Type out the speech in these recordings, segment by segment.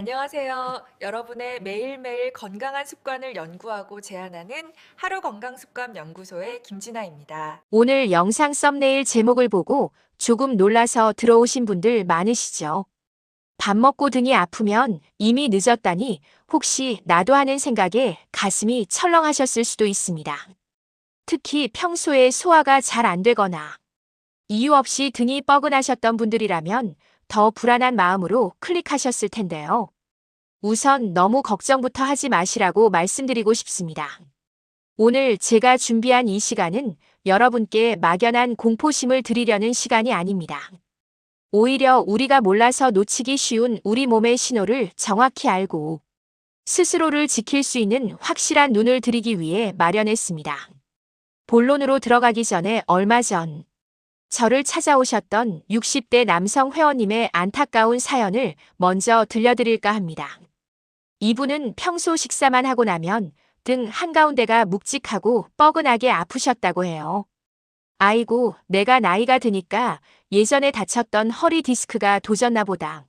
안녕하세요. 여러분의 매일매일 건강한 습관을 연구하고 제안하는 하루 건강 습관 연구소의 김진아입니다. 오늘 영상 썸네일 제목을 보고 조금 놀라서 들어오신 분들 많으시죠? 밥 먹고 등이 아프면 이미 늦었다니 혹시 나도 하는 생각에 가슴이 철렁하셨을 수도 있습니다. 특히 평소에 소화가 잘 안 되거나 이유 없이 등이 뻐근하셨던 분들이라면 더 불안한 마음으로 클릭하셨을 텐데요. 우선 너무 걱정부터 하지 마시라고 말씀드리고 싶습니다. 오늘 제가 준비한 이 시간은 여러분께 막연한 공포심을 드리려는 시간이 아닙니다. 오히려 우리가 몰라서 놓치기 쉬운 우리 몸의 신호를 정확히 알고 스스로를 지킬 수 있는 확실한 눈을 드리기 위해 마련했습니다. 본론으로 들어가기 전에 얼마 전 저를 찾아오셨던 60대 남성 회원님의 안타까운 사연을 먼저 들려드릴까 합니다. 이분은 평소 식사만 하고 나면 등 한가운데가 묵직하고 뻐근하게 아프셨다고 해요. 아이고, 내가 나이가 드니까 예전에 다쳤던 허리 디스크가 도졌나 보다.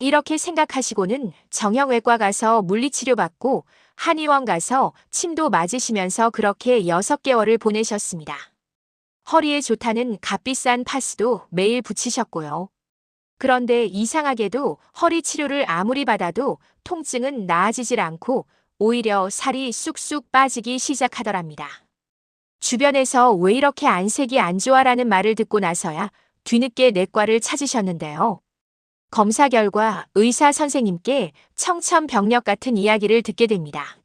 이렇게 생각하시고는 정형외과 가서 물리치료 받고 한의원 가서 침도 맞으시면서 그렇게 6개월을 보내셨습니다. 허리에 좋다는 값비싼 파스도 매일 붙이셨고요. 그런데 이상하게도 허리 치료를 아무리 받아도 통증은 나아지질 않고 오히려 살이 쑥쑥 빠지기 시작하더랍니다. 주변에서 왜 이렇게 안색이 안 좋아라는 말을 듣고 나서야 뒤늦게 내과를 찾으셨는데요. 검사 결과 의사 선생님께 청천벽력 같은 이야기를 듣게 됩니다.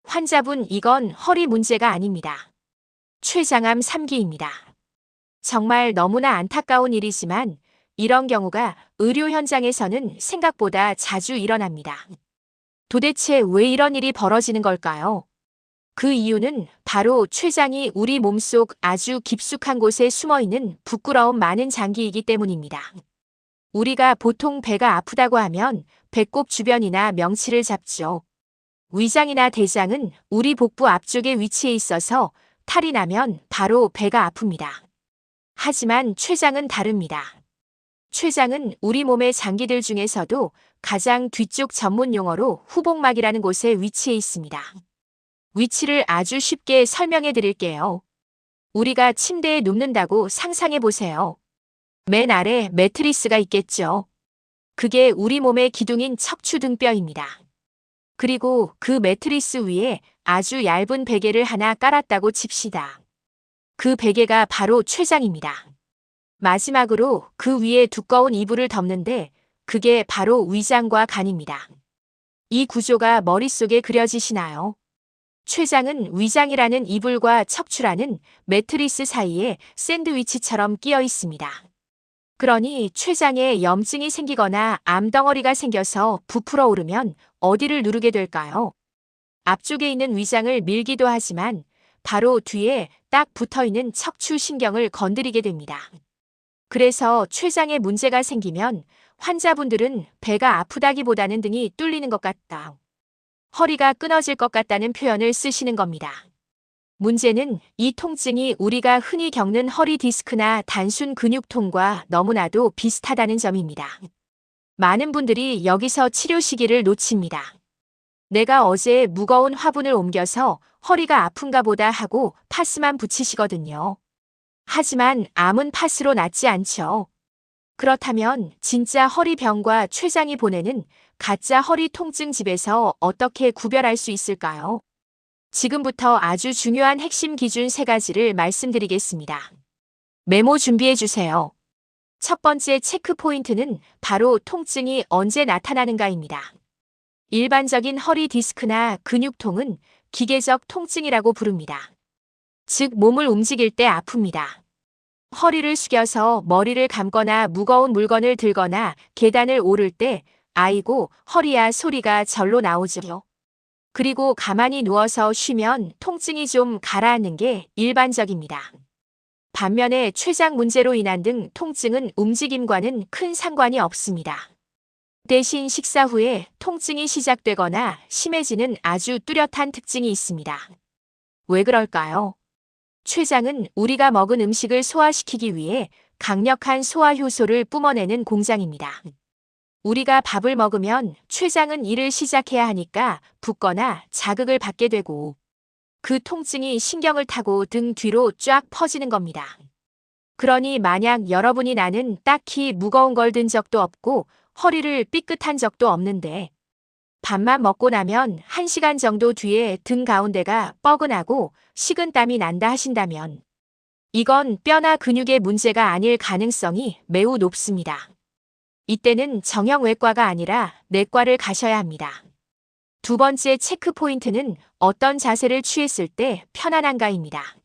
환자분, 이건 허리 문제가 아닙니다. 췌장암 3기입니다. 정말 너무나 안타까운 일이지만 이런 경우가 의료 현장에서는 생각보다 자주 일어납니다. 도대체 왜 이런 일이 벌어지는 걸까요? 그 이유는 바로 췌장이 우리 몸속 아주 깊숙한 곳에 숨어있는 부끄러움 많은 장기이기 때문입니다. 우리가 보통 배가 아프다고 하면 배꼽 주변이나 명치를 잡죠. 위장이나 대장은 우리 복부 앞쪽에 위치해 있어서 탈이 나면 바로 배가 아픕니다. 하지만 췌장은 다릅니다. 췌장은 우리 몸의 장기들 중에서도 가장 뒤쪽 전문 용어로 후복막이라는 곳에 위치해 있습니다. 위치를 아주 쉽게 설명해 드릴게요. 우리가 침대에 눕는다고 상상해 보세요. 맨 아래 매트리스가 있겠죠. 그게 우리 몸의 기둥인 척추등뼈입니다. 그리고 그 매트리스 위에 아주 얇은 베개를 하나 깔았다고 칩시다. 그 베개가 바로 췌장입니다. 마지막으로 그 위에 두꺼운 이불을 덮는데 그게 바로 위장과 간입니다. 이 구조가 머릿속에 그려지시나요? 췌장은 위장이라는 이불과 척추라는 매트리스 사이에 샌드위치처럼 끼어 있습니다. 그러니 췌장에 염증이 생기거나 암덩어리가 생겨서 부풀어 오르면 어디를 누르게 될까요? 앞쪽에 있는 위장을 밀기도 하지만 바로 뒤에 딱 붙어 있는 척추 신경을 건드리게 됩니다. 그래서 췌장에 문제가 생기면 환자분들은 배가 아프다기보다는 등이 뚫리는 것 같다, 허리가 끊어질 것 같다는 표현을 쓰시는 겁니다. 문제는 이 통증이 우리가 흔히 겪는 허리 디스크나 단순 근육통과 너무나도 비슷하다는 점입니다. 많은 분들이 여기서 치료 시기를 놓칩니다. 내가 어제 무거운 화분을 옮겨서 허리가 아픈가 보다 하고 파스만 붙이시거든요. 하지만 암은 파스로 낫지 않죠. 그렇다면 진짜 허리병과 췌장이 보내는 가짜 허리 통증 집에서 어떻게 구별할 수 있을까요? 지금부터 아주 중요한 핵심 기준 3가지를 말씀드리겠습니다. 메모 준비해 주세요. 첫 번째 체크 포인트는 바로 통증이 언제 나타나는가입니다. 일반적인 허리 디스크나 근육통은 기계적 통증이라고 부릅니다. 즉, 몸을 움직일 때 아픕니다. 허리를 숙여서 머리를 감거나 무거운 물건을 들거나 계단을 오를 때 아이고, 허리야 소리가 절로 나오죠. 그리고 가만히 누워서 쉬면 통증이 좀 가라앉는 게 일반적입니다. 반면에 췌장 문제로 인한 등 통증은 움직임과는 큰 상관이 없습니다. 대신 식사 후에 통증이 시작되거나 심해지는 아주 뚜렷한 특징이 있습니다. 왜 그럴까요? 췌장은 우리가 먹은 음식을 소화시키기 위해 강력한 소화 효소를 뿜어내는 공장입니다. 우리가 밥을 먹으면 췌장은 일을 시작해야 하니까 붓거나 자극을 받게 되고 그 통증이 신경을 타고 등 뒤로 쫙 퍼지는 겁니다. 그러니 만약 여러분이 나는 딱히 무거운 걸 든 적도 없고 허리를 삐끗한 적도 없는데 밥만 먹고 나면 1시간 정도 뒤에 등 가운데가 뻐근하고 식은땀이 난다 하신다면 이건 뼈나 근육의 문제가 아닐 가능성이 매우 높습니다. 이때는 정형외과가 아니라 내과를 가셔야 합니다. 두 번째 체크 포인트는 어떤 자세를 취했을 때 편안한가입니다.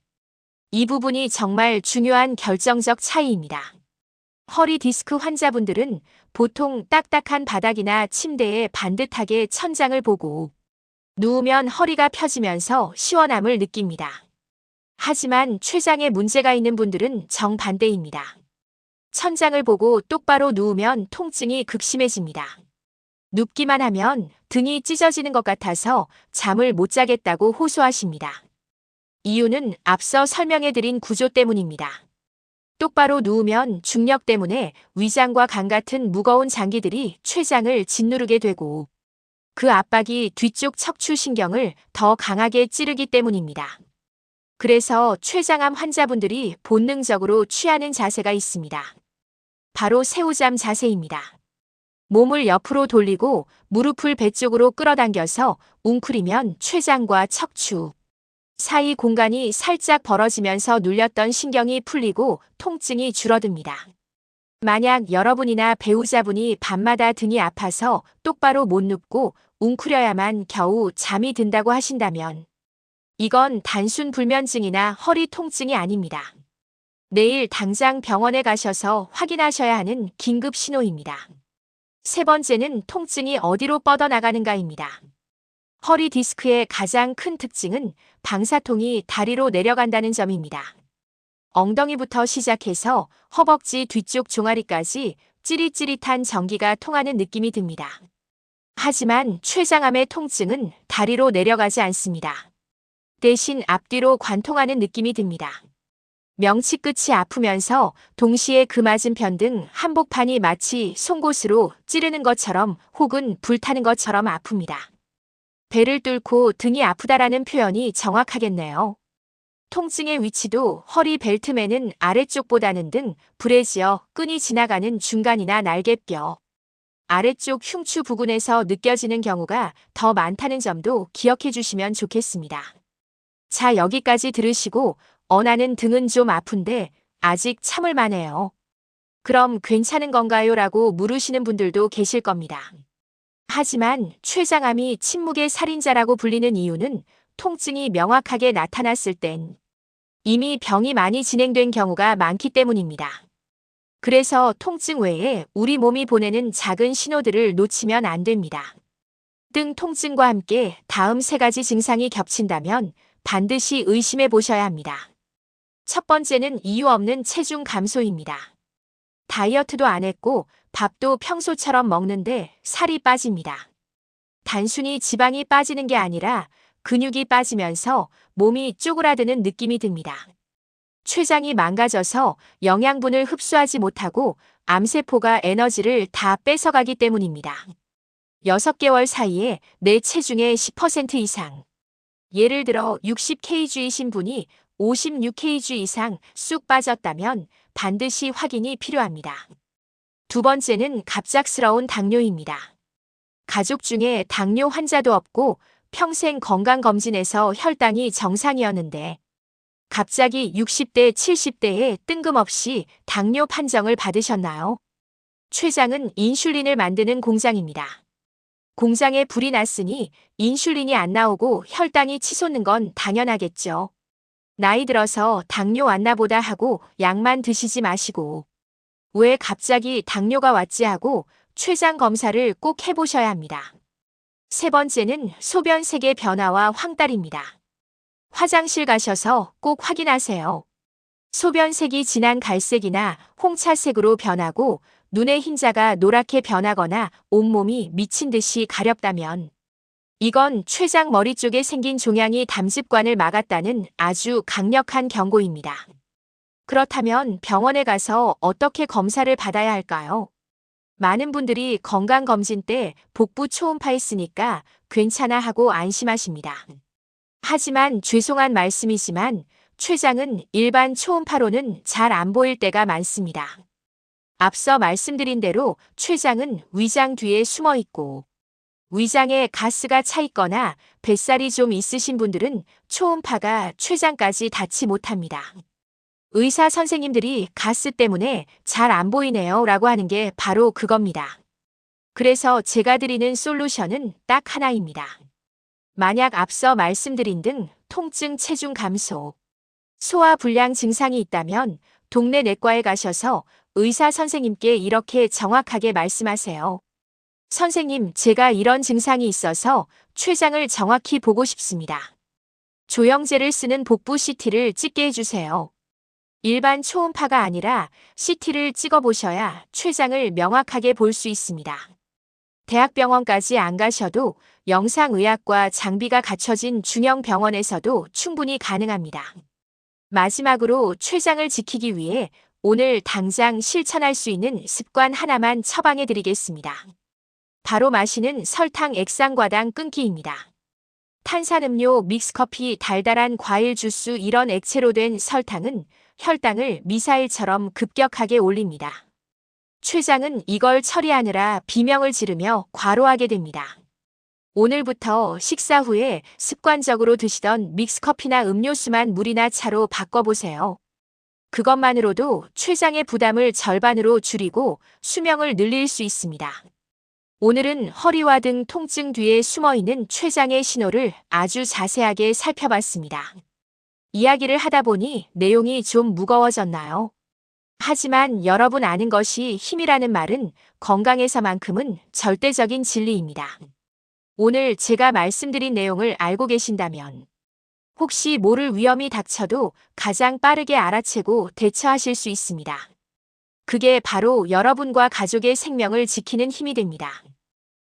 이 부분이 정말 중요한 결정적 차이입니다. 허리 디스크 환자분들은 보통 딱딱한 바닥이나 침대에 반듯하게 천장을 보고 누우면 허리가 펴지면서 시원함을 느낍니다. 하지만 췌장에 문제가 있는 분들은 정반대입니다. 천장을 보고 똑바로 누우면 통증이 극심해집니다. 눕기만 하면 등이 찢어지는 것 같아서 잠을 못 자겠다고 호소하십니다. 이유는 앞서 설명해드린 구조 때문입니다. 똑바로 누우면 중력 때문에 위장과 간 같은 무거운 장기들이 췌장을 짓누르게 되고 그 압박이 뒤쪽 척추신경을 더 강하게 찌르기 때문입니다. 그래서 췌장암 환자분들이 본능적으로 취하는 자세가 있습니다. 바로 새우잠 자세입니다. 몸을 옆으로 돌리고 무릎을 배 쪽으로 끌어당겨서 웅크리면 췌장과 척추 사이 공간이 살짝 벌어지면서 눌렸던 신경이 풀리고 통증이 줄어듭니다. 만약 여러분이나 배우자분이 밤마다 등이 아파서 똑바로 못 눕고 웅크려야만 겨우 잠이 든다고 하신다면 이건 단순 불면증이나 허리 통증이 아닙니다. 내일 당장 병원에 가셔서 확인하셔야 하는 긴급 신호입니다. 세 번째는 통증이 어디로 뻗어나가는가입니다. 허리 디스크의 가장 큰 특징은 방사통이 다리로 내려간다는 점입니다. 엉덩이부터 시작해서 허벅지 뒤쪽 종아리까지 찌릿찌릿한 전기가 통하는 느낌이 듭니다. 하지만 췌장암의 통증은 다리로 내려가지 않습니다. 대신 앞뒤로 관통하는 느낌이 듭니다. 명치 끝이 아프면서 동시에 그 맞은편 등 한복판이 마치 송곳으로 찌르는 것처럼 혹은 불타는 것처럼 아픕니다. 배를 뚫고 등이 아프다라는 표현이 정확하겠네요. 통증의 위치도 허리 벨트매는 아래쪽보다는 등 브래지어 끈이 지나가는 중간이나 날개뼈 아래쪽 흉추 부근에서 느껴지는 경우가 더 많다는 점도 기억해 주시면 좋겠습니다. 자, 여기까지 들으시고 나는 등은 좀 아픈데 아직 참을 만해요. 그럼 괜찮은 건가요? 라고 물으시는 분들도 계실 겁니다. 하지만 췌장암이 침묵의 살인자라고 불리는 이유는 통증이 명확하게 나타났을 땐 이미 병이 많이 진행된 경우가 많기 때문입니다. 그래서 통증 외에 우리 몸이 보내는 작은 신호들을 놓치면 안 됩니다. 등 통증과 함께 다음 3가지 증상이 겹친다면 반드시 의심해 보셔야 합니다. 첫 번째는 이유 없는 체중 감소입니다. 다이어트도 안 했고 밥도 평소처럼 먹는데 살이 빠집니다. 단순히 지방이 빠지는 게 아니라 근육이 빠지면서 몸이 쪼그라드는 느낌이 듭니다. 췌장이 망가져서 영양분을 흡수하지 못하고 암세포가 에너지를 다 뺏어가기 때문입니다. 6개월 사이에 내 체중의 10% 이상, 예를 들어 60kg이신 분이 56kg 이상 쑥 빠졌다면 반드시 확인이 필요합니다. 두 번째는 갑작스러운 당뇨입니다. 가족 중에 당뇨 환자도 없고 평생 건강검진에서 혈당이 정상이었는데 갑자기 60대, 70대에 뜬금없이 당뇨 판정을 받으셨나요? 췌장은 인슐린을 만드는 공장입니다. 공장에 불이 났으니 인슐린이 안 나오고 혈당이 치솟는 건 당연하겠죠. 나이 들어서 당뇨 왔나 보다 하고 약만 드시지 마시고 왜 갑자기 당뇨가 왔지 하고 췌장 검사를 꼭 해보셔야 합니다. 세 번째는 소변색의 변화와 황달입니다. 화장실 가셔서 꼭 확인하세요. 소변색이 진한 갈색이나 홍차색으로 변하고 눈의 흰자가 노랗게 변하거나 온몸이 미친 듯이 가렵다면 이건 췌장 머리 쪽에 생긴 종양이 담즙관을 막았다는 아주 강력한 경고입니다. 그렇다면 병원에 가서 어떻게 검사를 받아야 할까요? 많은 분들이 건강검진 때 복부 초음파 했으니까 괜찮아 하고 안심하십니다. 하지만 죄송한 말씀이지만 췌장은 일반 초음파로는 잘 안 보일 때가 많습니다. 앞서 말씀드린 대로 췌장은 위장 뒤에 숨어 있고 위장에 가스가 차 있거나 뱃살이 좀 있으신 분들은 초음파가 췌장까지 닿지 못합니다. 의사 선생님들이 가스 때문에 잘 안 보이네요 라고 하는 게 바로 그겁니다. 그래서 제가 드리는 솔루션은 딱 하나입니다. 만약 앞서 말씀드린 등 통증, 체중 감소, 소화불량 증상이 있다면 동네 내과에 가셔서 의사 선생님께 이렇게 정확하게 말씀하세요. 선생님, 제가 이런 증상이 있어서 췌장을 정확히 보고 싶습니다. 조영제를 쓰는 복부 CT를 찍게 해주세요. 일반 초음파가 아니라 CT를 찍어보셔야 췌장을 명확하게 볼 수 있습니다. 대학병원까지 안 가셔도 영상의학과 장비가 갖춰진 중형 병원에서도 충분히 가능합니다. 마지막으로 췌장을 지키기 위해 오늘 당장 실천할 수 있는 습관 하나만 처방해 드리겠습니다. 바로 마시는 설탕 액상과당 끊기입니다. 탄산음료, 믹스커피, 달달한 과일 주스 이런 액체로 된 설탕은 혈당을 미사일처럼 급격하게 올립니다. 췌장은 이걸 처리하느라 비명을 지르며 과로하게 됩니다. 오늘부터 식사 후에 습관적으로 드시던 믹스커피나 음료수만 물이나 차로 바꿔보세요. 그것만으로도 췌장의 부담을 절반으로 줄이고 수명을 늘릴 수 있습니다. 오늘은 허리와 등 통증 뒤에 숨어있는 췌장의 신호를 아주 자세하게 살펴봤습니다. 이야기를 하다 보니 내용이 좀 무거워졌나요? 하지만 여러분 아는 것이 힘이라는 말은 건강에서만큼은 절대적인 진리입니다. 오늘 제가 말씀드린 내용을 알고 계신다면 혹시 모를 위험이 닥쳐도 가장 빠르게 알아채고 대처하실 수 있습니다. 그게 바로 여러분과 가족의 생명을 지키는 힘이 됩니다.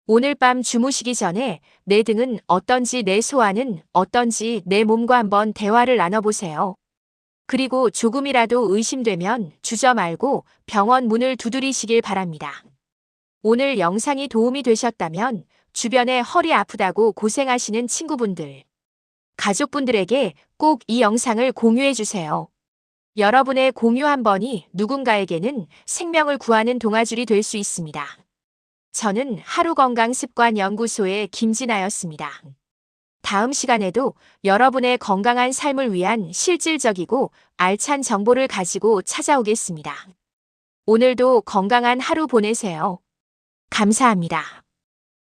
오늘 밤 주무시기 전에 내 등은 어떤지 내 소화는 어떤지 내 몸과 한번 대화를 나눠보세요. 그리고 조금이라도 의심되면 주저 말고 병원 문을 두드리시길 바랍니다. 오늘 영상이 도움이 되셨다면 주변에 허리 아프다고 고생하시는 친구분들, 가족분들에게 꼭 이 영상을 공유해 주세요. 여러분의 공유 한 번이 누군가에게는 생명을 구하는 동아줄이 될 수 있습니다. 저는 하루건강습관연구소의 김진아였습니다. 다음 시간에도 여러분의 건강한 삶을 위한 실질적이고 알찬 정보를 가지고 찾아오겠습니다. 오늘도 건강한 하루 보내세요. 감사합니다.